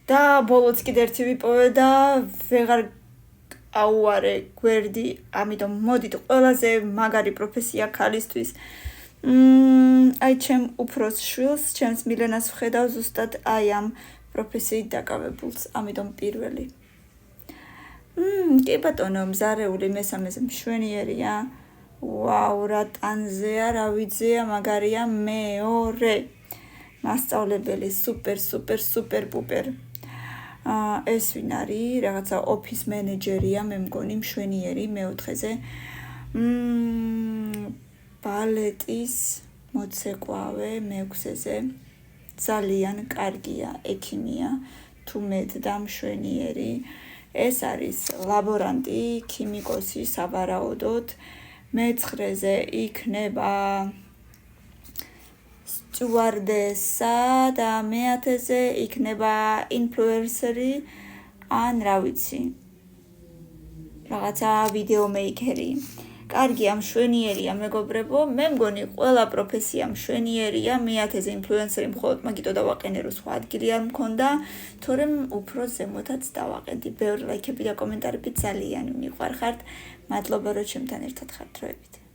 და ბოლოც კიდე ერთი ვიპოვე და ვეღარ აუარე გვერდი, ამიტომ მოდით ყველაზე მაგარი პროფესია ქალისთვის. აი ჩემ უფროს შვილს, ჩემს მილენას ვხედავ ზუსტად აი ამ პროფესიით დაკავებულს, ამიტომ პირველი. კი ბატონო, მზარეული მესამეზე მშვენიერია. ვაუ, რა ტანზეა, რა ვიძეა, მაგარია მეორე. მასწავლებელი, სუპერ პუპერ. ეს ვინ არის? რაღაცა ოფის მენეჯერია, მე მგონი მშვენიერი მეოთხეზე. ბალეტის მოცეკვავე მეექვსეზე. ძალიან კარგია, ექიმია, თუ მეტ და მშვენიერი. ეს არის ლაბორანტი, ქიმიკოსი სავარაუდოდ. მეცხრეზე იქნება სტიუარდესა და მეათეზე იქნება ინფლუენსერი ან რა ვიცი. რაღაცა ვიდეო მეიკერი. კარგია, მშვენიერია მეგობრებო, მე მგონი ყველა პროფესია მშვენიერია, მეათეზე ინფლუენსერი მხოლოდ მაგიტო დავაყენე, რომ სხვა ადგილი არ მქონდა, თორემ უფრო ზემოთაც დავაყენდი. ბევრი ლაიქები და კომენტარები ძალიან მიყვარხართ. მადლობა, რომ ჩემთან ერთად ხართ დროებით.